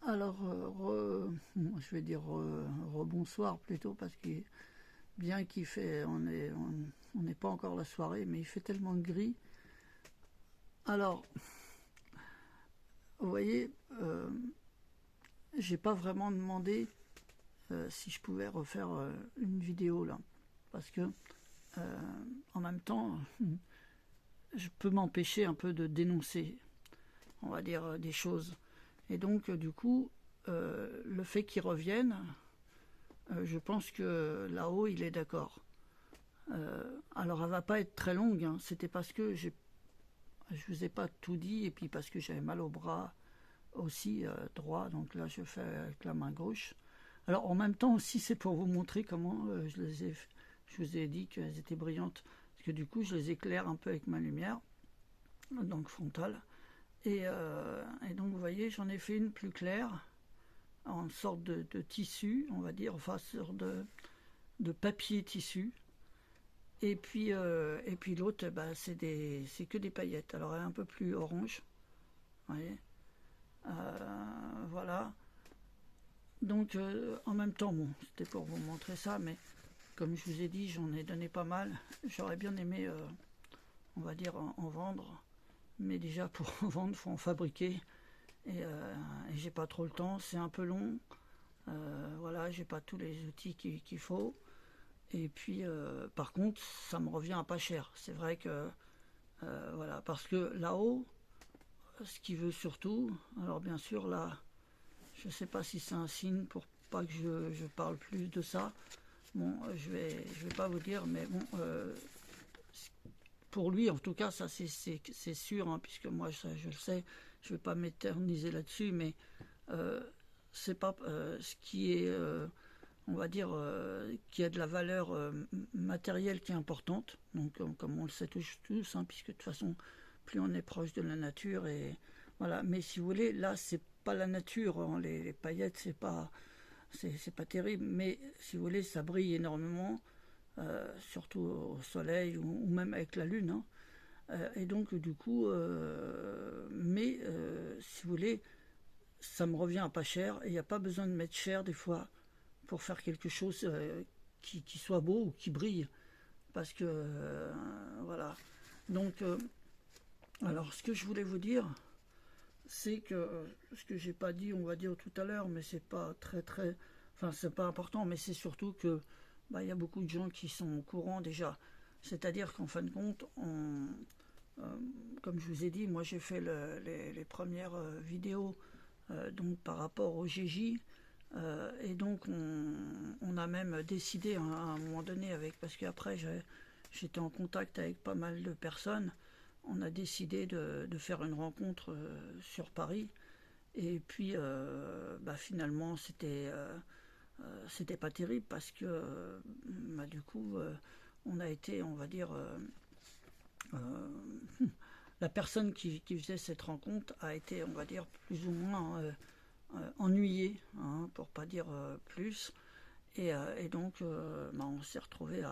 Alors, je vais dire rebonsoir plutôt, parce que bien qu'il fait, on n'est pas encore la soirée, mais il fait tellement gris. Alors, vous voyez, j'ai pas vraiment demandé si je pouvais refaire une vidéo là, parce que en même temps, je peux m'empêcher un peu de dénoncer, on va dire, des choses. Et donc, du coup, le fait qu'ils reviennent, je pense que là-haut, il est d'accord. Alors, elle va pas être très longue, hein. C'était parce que je vous ai pas tout dit, et puis parce que j'avais mal au bras aussi droit, donc là, je fais avec la main gauche. Alors, en même temps aussi, c'est pour vous montrer comment je vous ai dit qu'elles étaient brillantes, parce que du coup, je les éclaire un peu avec ma lumière, donc frontale. Et donc, vous voyez, j'en ai fait une plus claire, en sorte de tissu, on va dire, enfin, sorte de papier tissu. Et puis l'autre, bah, c'est que des paillettes. Alors, elle est un peu plus orange. Vous voyez. Voilà. Donc, en même temps, bon, c'était pour vous montrer ça, mais comme je vous ai dit, j'en ai donné pas mal. J'aurais bien aimé, on va dire, en vendre. Mais déjà, pour en vendre, il faut en fabriquer. Et j'ai pas trop le temps, c'est un peu long. Voilà, j'ai pas tous les outils qu'il faut. Et puis, par contre, ça me revient à pas cher. C'est vrai que, voilà, parce que là-haut, ce qu'il veut surtout, alors bien sûr, là, je sais pas si c'est un signe pour pas que je parle plus de ça. Bon, je vais pas vous dire, mais bon, pour lui, en tout cas, ça c'est sûr, hein, puisque moi, ça, je le sais, je vais pas m'éterniser là-dessus, mais c'est pas ce qui est, on va dire, qui a de la valeur matérielle qui est importante. Donc, comme on le sait tous, hein, puisque de toute façon, plus on est proche de la nature, et voilà. Mais si vous voulez, là, c'est pas la nature, hein, les paillettes, c'est pas terrible, mais si vous voulez, ça brille énormément, surtout au soleil ou même avec la lune, hein. Et donc, du coup, si vous voulez, ça me revient à pas cher, et il n'y a pas besoin de mettre cher des fois pour faire quelque chose qui soit beau ou qui brille. Parce que, voilà. Donc, alors, ce que je voulais vous dire, c'est que, ce que j'ai pas dit, on va dire tout à l'heure, mais c'est pas très, enfin, c'est pas important, mais c'est surtout que, bah, il y a beaucoup de gens qui sont au courant déjà. C'est-à-dire qu'en fin de compte, euh, comme je vous ai dit, moi j'ai fait les premières vidéos, donc par rapport au GJ. Et donc on a même décidé à un moment donné, parce qu'après j'étais en contact avec pas mal de personnes, on a décidé de faire une rencontre sur Paris. Et puis bah, finalement c'était pas terrible, parce que bah, du coup on a été, on va dire, la personne qui faisait cette rencontre a été, on va dire, plus ou moins ennuyée, hein, pour pas dire plus. Et donc, bah, on s'est retrouvé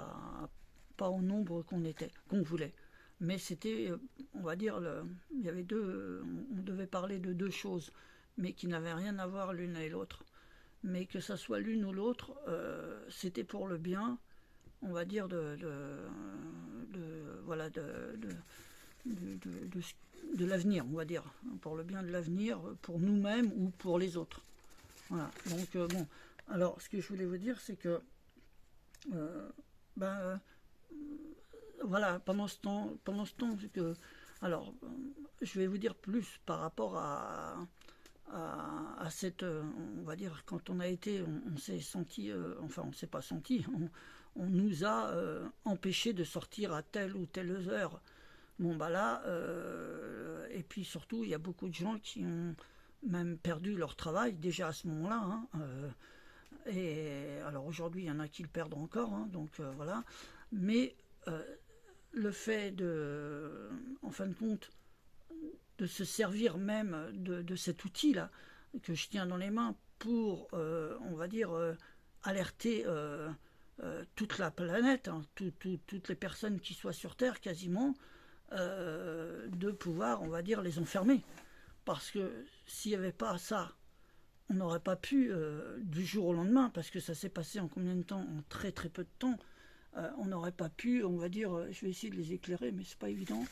pas au nombre qu'on voulait. Mais c'était, on va dire, il y avait on devait parler de deux choses, mais qui n'avaient rien à voir l'une et l'autre. Mais que ça soit l'une ou l'autre, c'était pour le bien, on va dire, voilà, de l'avenir, on va dire, pour le bien de l'avenir, pour nous-mêmes ou pour les autres. Voilà. Donc, bon, alors ce que je voulais vous dire, c'est que euh, ben, voilà, pendant ce temps alors, je vais vous dire plus par rapport à cette, on va dire, quand on a été, on s'est senti, enfin, on s'est pas senti, on nous a empêché de sortir à telle ou telle heure. Bon, bah là, et puis surtout, il y a beaucoup de gens qui ont même perdu leur travail déjà à ce moment-là, hein. Et alors aujourd'hui, il y en a qui le perdent encore, hein, donc voilà. Mais euh, le fait en fin de compte, de se servir même de cet outil-là que je tiens dans les mains pour, on va dire, alerter toute la planète, hein, toutes les personnes qui soient sur Terre quasiment, de pouvoir, on va dire, les enfermer. Parce que s'il n'y avait pas ça, on n'aurait pas pu, du jour au lendemain, parce que ça s'est passé en combien de temps? En très très peu de temps. On n'aurait pas pu, on va dire, je vais essayer de les éclairer, mais c'est pas évident.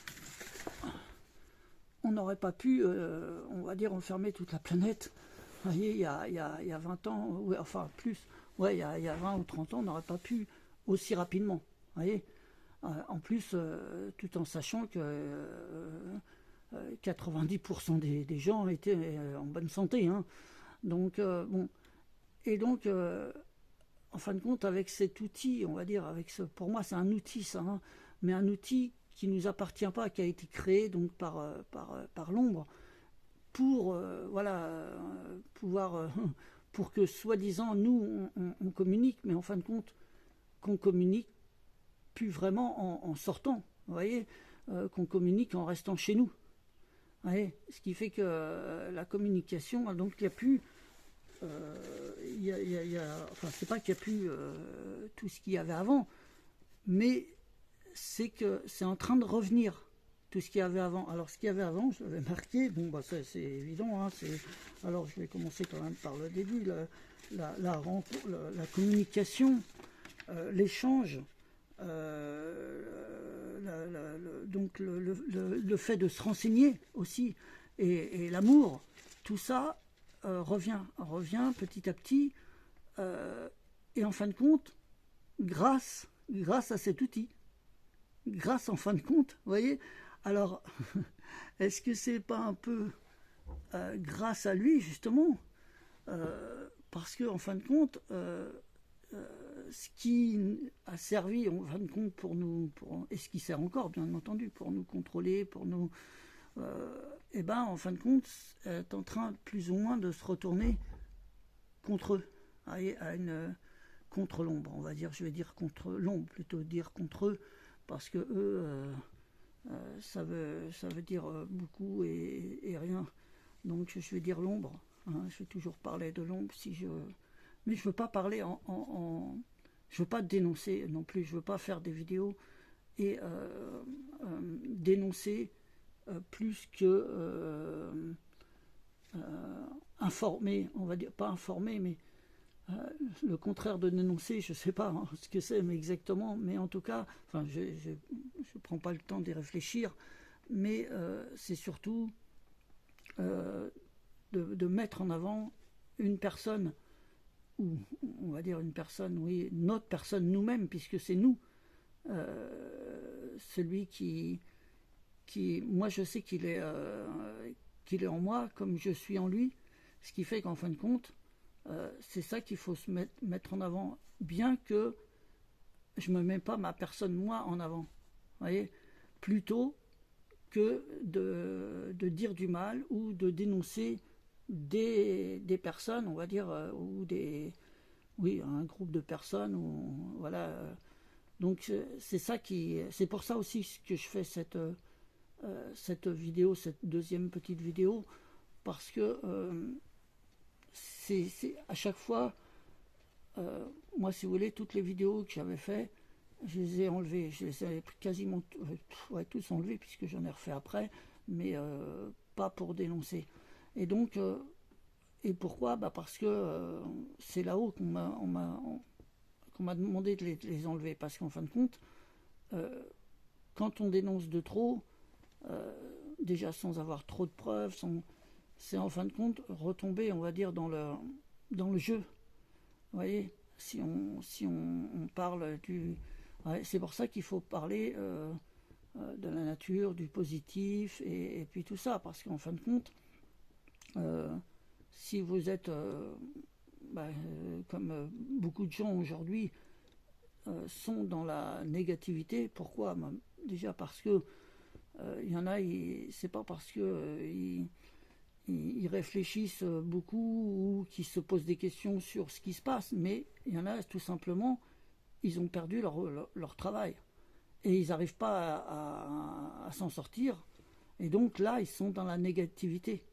On n'aurait pas pu, on va dire, enfermer toute la planète. Vous voyez, il y a 20 ans, ouais, enfin plus, ouais, il y a 20 ou 30 ans, on n'aurait pas pu aussi rapidement. Vous voyez, en plus, tout en sachant que 90% des gens étaient en bonne santé. Hein. Donc, bon. Et donc, en fin de compte, avec cet outil, on va dire, pour moi, c'est un outil, ça, hein, mais un outil qui ne nous appartient pas, qui a été créé donc par l'ombre, pour voilà, pouvoir, pour que soi-disant, nous, on communique, mais en fin de compte, qu'on communique plus vraiment en sortant, vous voyez, qu'on communique en restant chez nous. Vous voyez, ce qui fait que la communication, donc il n'y a plus enfin, c'est pas qu'il n'y a plus tout ce qu'il y avait avant, mais c'est que c'est en train de revenir tout ce qu'il y avait avant. Alors ce qu'il y avait avant, je l'avais marqué, bon bah c'est évident, hein, alors je vais commencer quand même par le début, la communication, l'échange, donc le fait de se renseigner aussi, et l'amour, tout ça revient petit à petit, et en fin de compte, grâce à cet outil, grâce en fin de compte, vous voyez. Alors, est-ce que c'est pas un peu grâce à lui justement, parce que en fin de compte, ce qui a servi en fin de compte pour nous, et ce qui sert encore bien entendu pour nous contrôler, pour nous, et ben en fin de compte est en train plus ou moins de se retourner contre eux, contre l'ombre, on va dire, je vais dire contre l'ombre, plutôt dire contre eux, parce que eux, ça veut dire beaucoup et rien. Donc je vais dire l'ombre, hein, je vais toujours parler de l'ombre mais je veux pas parler je veux pas dénoncer non plus, je veux pas faire des vidéos et dénoncer plus que informer, on va dire, pas informer, mais le contraire de dénoncer, je ne sais pas hein, ce que c'est mais exactement, mais en tout cas, enfin, je ne prends pas le temps d'y réfléchir, mais c'est surtout de mettre en avant une personne, ou on va dire une personne, oui, notre personne nous-mêmes, puisque c'est nous, celui qui, moi je sais qu'il est en moi comme je suis en lui, ce qui fait qu'en fin de compte, c'est ça qu'il faut se mettre en avant, bien que je ne me mets pas ma personne moi en avant, vous voyez, plutôt que de dire du mal ou de dénoncer des personnes, on va dire, ou oui, un groupe de personnes, ou voilà. Donc c'est pour ça aussi que je fais cette vidéo, cette deuxième petite vidéo, parce que c'est à chaque fois, moi si vous voulez, toutes les vidéos que j'avais fait, je les ai enlevées, je les ai quasiment tous enlevées, puisque j'en ai refait après, mais pas pour dénoncer. Et donc, et pourquoi? Parce que c'est là-haut qu'on m'a demandé de les enlever, parce qu'en fin de compte, quand on dénonce de trop, déjà sans avoir trop de preuves, c'est en fin de compte retomber, on va dire, dans le jeu. Vous voyez, si on parle du... Ouais, c'est pour ça qu'il faut parler de la nature, du positif, et puis tout ça, parce qu'en fin de compte, si vous êtes, comme beaucoup de gens aujourd'hui, sont dans la négativité, pourquoi? Déjà parce que il y en a, c'est pas parce que ils réfléchissent beaucoup ou qu'ils se posent des questions sur ce qui se passe, mais il y en a tout simplement, ils ont perdu leur travail et ils n'arrivent pas à s'en sortir, et donc là ils sont dans la négativité.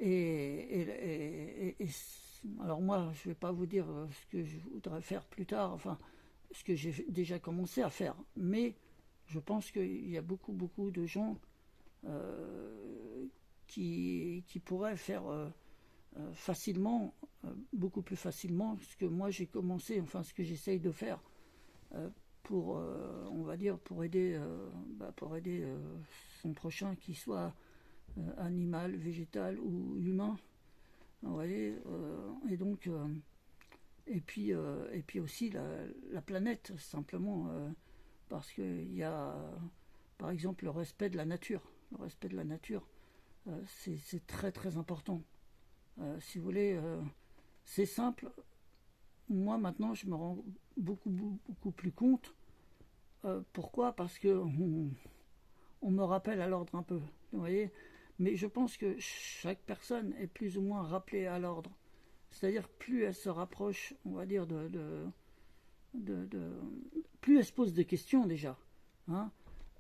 Et alors moi je vais pas vous dire ce que je voudrais faire plus tard, enfin ce que j'ai déjà commencé à faire, mais je pense qu'il y a beaucoup de gens qui pourraient faire facilement, beaucoup plus facilement, ce que moi j'ai commencé, enfin ce que j'essaye de faire euh, pour, on va dire, pour aider son prochain, qu'il soit animal, végétal ou humain. Vous voyez, et puis aussi la planète, simplement, parce qu'il y a, par exemple, le respect de la nature. Le respect de la nature, c'est très très important. Si vous voulez, c'est simple. Moi maintenant, je me rends beaucoup plus compte. Pourquoi? Parce que on me rappelle à l'ordre un peu. Vous voyez? Mais je pense que chaque personne est plus ou moins rappelée à l'ordre. C'est-à-dire, plus elle se rapproche, on va dire, plus elle se pose des questions déjà, hein,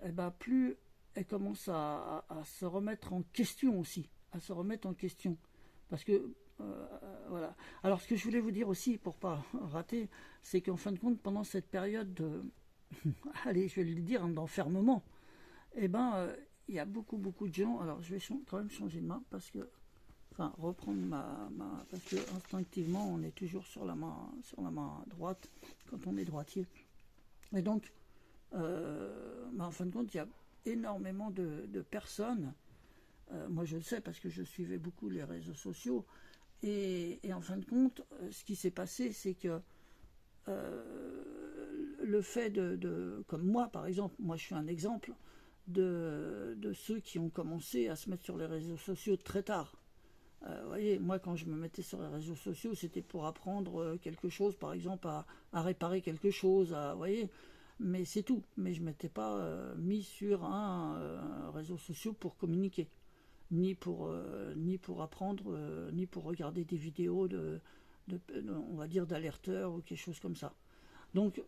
et ben plus elle commence à se remettre en question aussi, à se remettre en question. Parce que, voilà. Alors, ce que je voulais vous dire aussi, pour pas rater, c'est qu'en fin de compte, pendant cette période de, allez, je vais le dire, d'enfermement, eh ben, il y a beaucoup de gens. Alors, je vais quand même changer de main parce que, enfin, reprendre parce que instinctivement, on est toujours sur la main droite quand on est droitier. Et donc, en fin de compte, il y a énormément de personnes. Moi, je le sais parce que je suivais beaucoup les réseaux sociaux. Et en fin de compte, ce qui s'est passé, c'est que le fait comme moi par exemple, moi je suis un exemple de ceux qui ont commencé à se mettre sur les réseaux sociaux très tard. Vous voyez, moi quand je me mettais sur les réseaux sociaux, c'était pour apprendre quelque chose, par exemple à réparer quelque chose, vous voyez, mais c'est tout. Mais je ne m'étais pas mis sur un réseau social pour communiquer, ni pour apprendre, ni pour regarder des vidéos on va dire d'alerteurs ou quelque chose comme ça. Donc,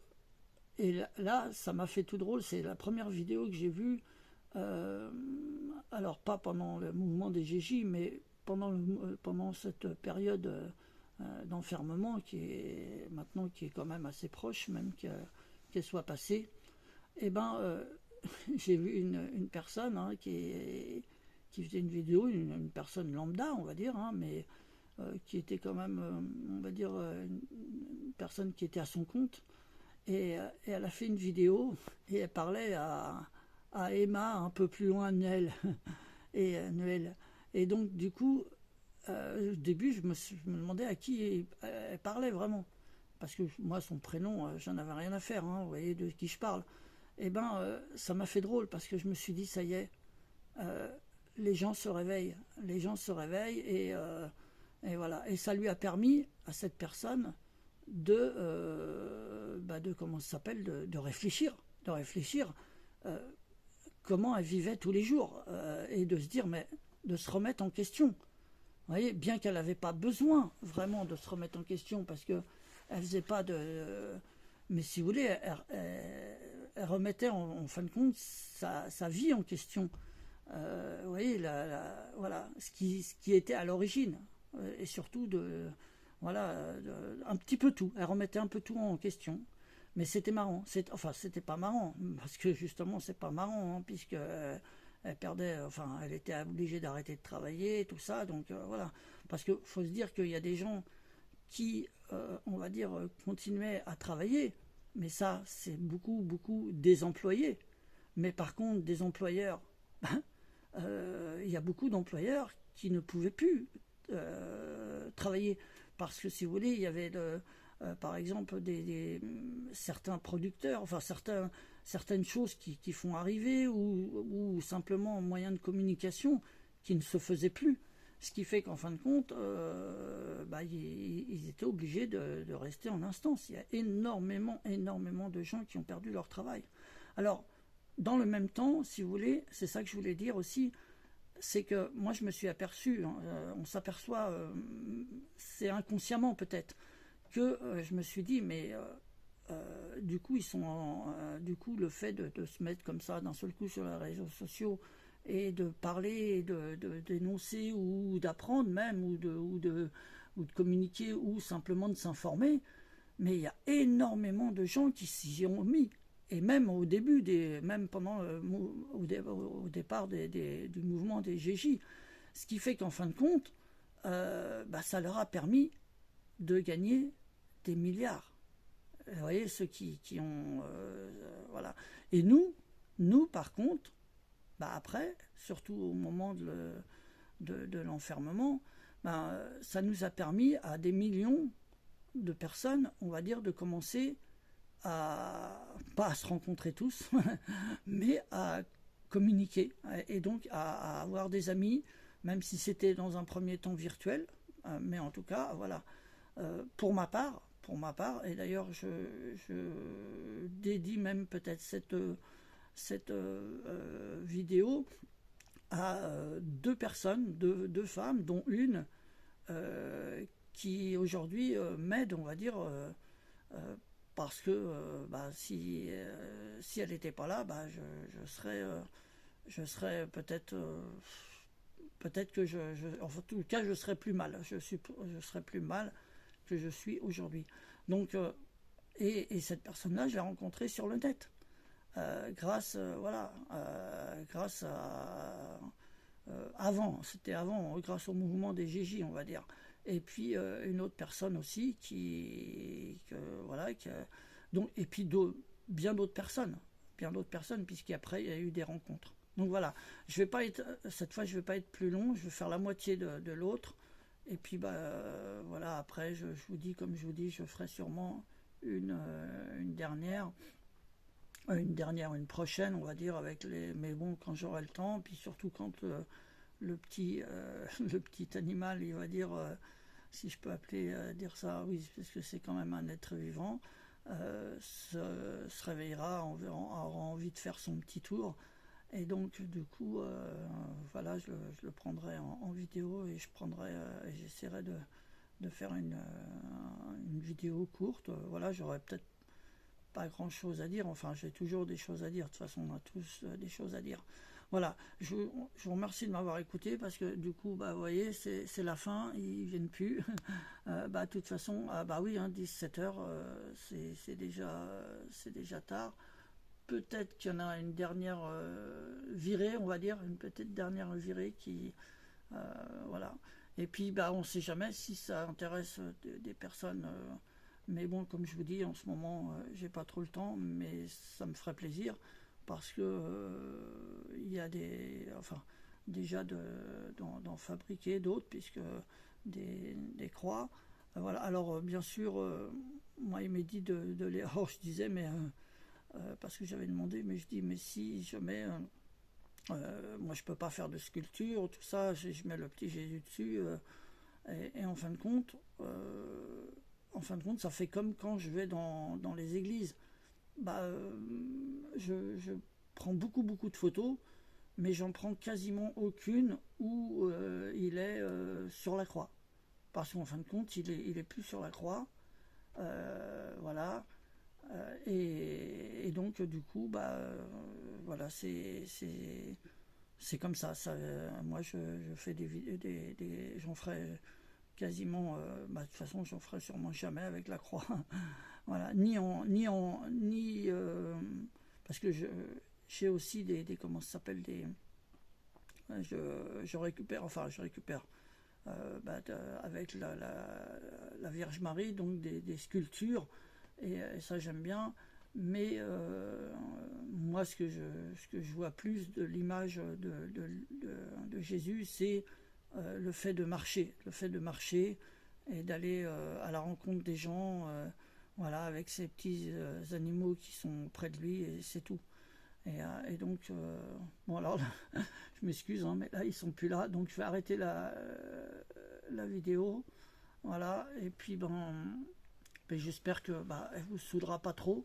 et là, ça m'a fait tout drôle. C'est la première vidéo que j'ai vue. Alors, pas pendant le mouvement des GJ, mais pendant cette période d'enfermement qui est quand même assez proche, même qu'elle soit passée. Et ben, j'ai vu une personne qui faisait une vidéo, une personne lambda, on va dire, hein, mais qui était quand même, on va dire, une personne qui était à son compte. Et elle a fait une vidéo et elle parlait à Emma un peu plus loin, Noël. Et Noël. Et donc, du coup, au début, je me demandais à qui elle parlait vraiment. Parce que moi, son prénom, j'en avais rien à faire, hein, vous voyez de qui je parle. Et ben, ça m'a fait drôle parce que je me suis dit, ça y est, euh, les gens se réveillent. Les gens se réveillent et voilà. Et ça lui a permis à cette personne de comment ça s'appelle, de réfléchir euh, comment elle vivait tous les jours et de se dire, mais de se remettre en question. Vous voyez, bien qu'elle n'avait pas besoin vraiment de se remettre en question parce que elle faisait pas de. Mais si vous voulez, elle remettait en fin de compte sa vie en question. Vous voyez, voilà, ce qui était à l'origine. Et surtout voilà, un petit peu tout. Elle remettait un peu tout en question. Mais c'était marrant. Enfin, c'était pas marrant, parce que justement, c'est pas marrant, hein, puisque elle perdait, enfin, elle était obligée d'arrêter de travailler, tout ça. Donc voilà. Parce qu'il faut se dire qu'il y a des gens qui, on va dire, continuaient à travailler. Mais ça, c'est beaucoup des employés. Mais par contre, des employeurs, il y a beaucoup d'employeurs qui ne pouvaient plus travailler. Parce que si vous voulez, il y avait par exemple certains producteurs, enfin certaines choses qui font arriver ou simplement moyens de communication qui ne se faisaient plus. Ce qui fait qu'en fin de compte, ils étaient obligés de rester en instance. Il y a énormément de gens qui ont perdu leur travail. Alors, dans le même temps, si vous voulez, c'est ça que je voulais dire aussi, c'est que moi je me suis aperçu, hein, on s'aperçoit, c'est inconsciemment peut-être, que je me suis dit, mais du coup, du coup, le fait de se mettre comme ça d'un seul coup sur les réseaux sociaux et de parler, de dénoncer ou d'apprendre même, ou de communiquer ou simplement de s'informer, mais il y a énormément de gens qui s'y ont mis. Et même au début, même pendant au départ du mouvement des GJ. Ce qui fait qu'en fin de compte, ça leur a permis de gagner des milliards. Vous voyez, ceux qui ont... voilà. Et nous par contre, après, surtout au moment de l'enfermement, ça nous a permis à des millions de personnes, on va dire, de commencer pas à se rencontrer tous, mais à communiquer et donc à avoir des amis, même si c'était dans un premier temps virtuel, mais en tout cas, voilà. Pour ma part, et d'ailleurs je dédie même peut-être cette vidéo à deux personnes, deux femmes, dont une qui aujourd'hui m'aide, on va dire, parce que si elle n'était pas là, je serais peut-être que en tout cas je serais plus mal, je serais plus mal que je suis aujourd'hui. Donc et cette personne-là, je l'ai rencontrée sur le net, grâce grâce à c'était avant, grâce au mouvement des Gigi, on va dire. Et puis une autre personne aussi donc, et puis bien d'autres personnes, puisqu'après il y a eu des rencontres. Donc voilà, cette fois je vais pas être plus long, je vais faire la moitié de l'autre. Et puis voilà, après je vous dis, comme je vous dis, je ferai sûrement une une prochaine, on va dire, mais bon, quand j'aurai le temps, puis surtout quand le petit le petit animal, il va dire, si je peux dire ça, oui, parce que c'est quand même un être vivant, se réveillera, aura envie de faire son petit tour. Et donc du coup, voilà, je le prendrai en vidéo, et et j'essaierai de faire une vidéo courte. Voilà, j'aurai peut-être pas grand chose à dire, enfin j'ai toujours des choses à dire, de toute façon on a tous des choses à dire. Voilà, je vous remercie de m'avoir écouté, parce que du coup, vous voyez, c'est la fin, ils viennent plus. De toute façon, oui, 17h, c'est déjà tard. Peut-être qu'il y en a une dernière virée, on va dire, une petite dernière virée qui... voilà. Et puis, on ne sait jamais si ça intéresse des personnes... mais bon, comme je vous dis, en ce moment, j'ai pas trop le temps, mais ça me ferait plaisir, parce que il y a déjà d'en fabriquer d'autres, puisque des croix. Voilà. Alors, bien sûr, moi, il m'est dit de les... Alors, je disais, mais... parce que j'avais demandé, mais je dis, mais si je mets... moi, je peux pas faire de sculpture, tout ça, je mets le petit Jésus dessus, et en fin de compte... ça fait comme quand je vais dans les églises. Je prends beaucoup de photos, mais j'en prends quasiment aucune où il est sur la croix. Parce qu'en fin de compte, il est plus sur la croix. Voilà. Et donc, du coup, voilà, c'est comme ça. Moi, je fais j'en ferai quasiment, de toute façon, j'en ferai sûrement jamais avec la croix. Voilà, parce que j'ai aussi comment ça s'appelle, je récupère, avec la Vierge Marie, donc des sculptures, et ça j'aime bien. Mais moi, ce que je vois plus de l'image de Jésus, c'est le fait de marcher, et d'aller à la rencontre des gens, voilà, avec ces petits animaux qui sont près de lui, et c'est tout. Et donc, bon, alors là, je m'excuse, mais là ils sont plus là, donc je vais arrêter la vidéo. Voilà, et puis j'espère que elle vous saoulera pas trop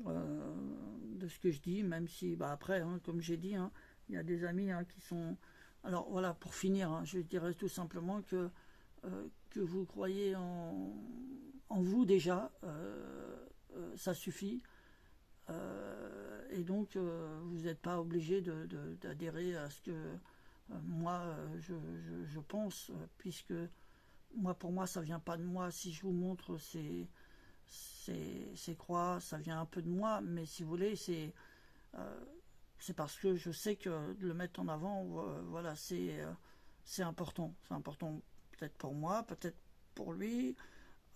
de ce que je dis, même si après, comme j'ai dit, il y a des amis qui sont... Alors voilà, pour finir, je dirais tout simplement que vous croyez en vous déjà, ça suffit. Et donc vous n'êtes pas obligé d'adhérer à ce que moi je pense, puisque pour moi ça vient pas de moi. Si je vous montre ces croix, ça vient un peu de moi, mais si vous voulez, c'est parce que je sais que de le mettre en avant, voilà, c'est important. C'est important peut-être pour moi, peut-être pour lui.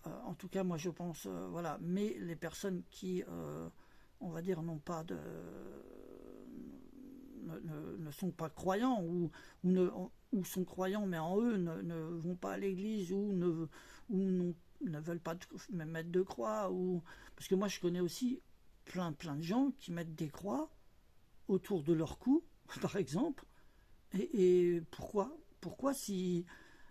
En tout cas, moi je pense, voilà. Mais les personnes qui, on va dire, n'ont pas de, ne sont pas croyants ou sont croyants mais en eux ne vont pas à l'église ne veulent pas mettre de croix parce que moi je connais aussi plein de gens qui mettent des croix autour de leur cou par exemple et pourquoi si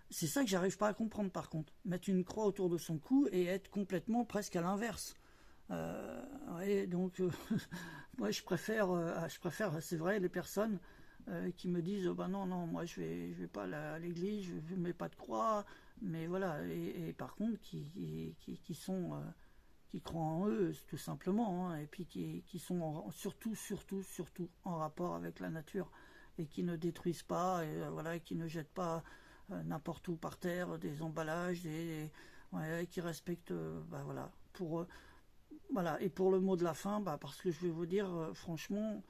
c'est ça que j'arrive pas à comprendre par contre mettre une croix autour de son cou et être complètement presque à l'inverse ouais, donc moi je préfère c'est vrai les personnes qui me disent oh, ben non moi je vais pas à l'église je mets pas de croix mais voilà et par contre qui sont qui croient en eux tout simplement hein, et puis qui sont surtout en rapport avec la nature et qui ne détruisent pas et voilà qui ne jettent pas n'importe où par terre des emballages ouais, qui respectent bah, voilà pour voilà, et pour le mot de la fin, bah, parce que je vais vous dire, franchement,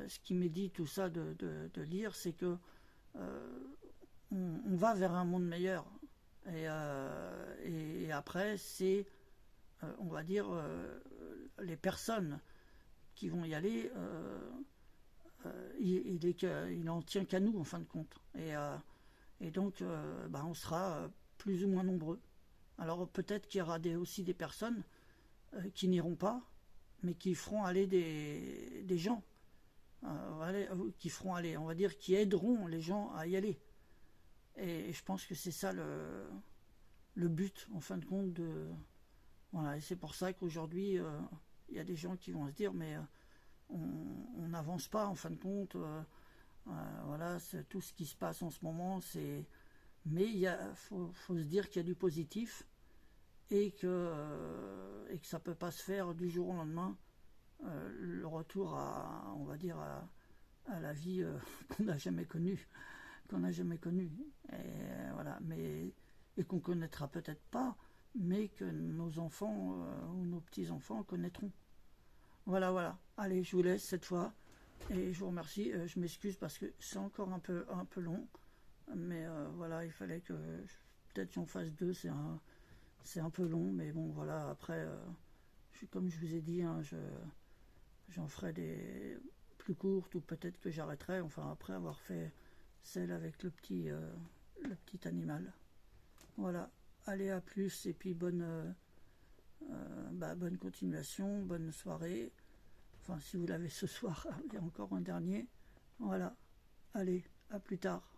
ce qui m'est dit tout ça de lire, c'est que on va vers un monde meilleur. Et après, c'est, on va dire, les personnes qui vont y aller, il en tient qu'à nous, en fin de compte. Et donc, bah, on sera plus ou moins nombreux. Alors peut-être qu'il y aura aussi des personnes qui n'iront pas, mais qui feront aller des gens, qui feront aller, on va dire, qui aideront les gens à y aller. Et je pense que c'est ça le but, en fin de compte, voilà, et c'est pour ça qu'aujourd'hui, il y a des gens qui vont se dire, mais on n'avance pas, en fin de compte, voilà, c'est tout ce qui se passe en ce moment, mais faut se dire qu'il y a du positif, et que ça peut pas se faire du jour au lendemain le retour à on va dire à la vie qu'on n'a jamais connue et voilà mais et qu'on connaîtra peut-être pas mais que nos enfants ou nos petits enfants connaîtront voilà allez je vous laisse cette fois et je vous remercie je m'excuse parce que c'est encore un peu long mais voilà il fallait que peut-être j'en fasse deux c'est un peu long, mais bon, voilà, après, comme je vous ai dit, hein, j'en ferai des plus courtes ou peut-être que j'arrêterai, enfin, après avoir fait celle avec le petit animal. Voilà, allez, à plus, et puis bonne continuation, bonne soirée. Enfin, si vous l'avez ce soir, il y a encore un dernier. Voilà, allez, à plus tard.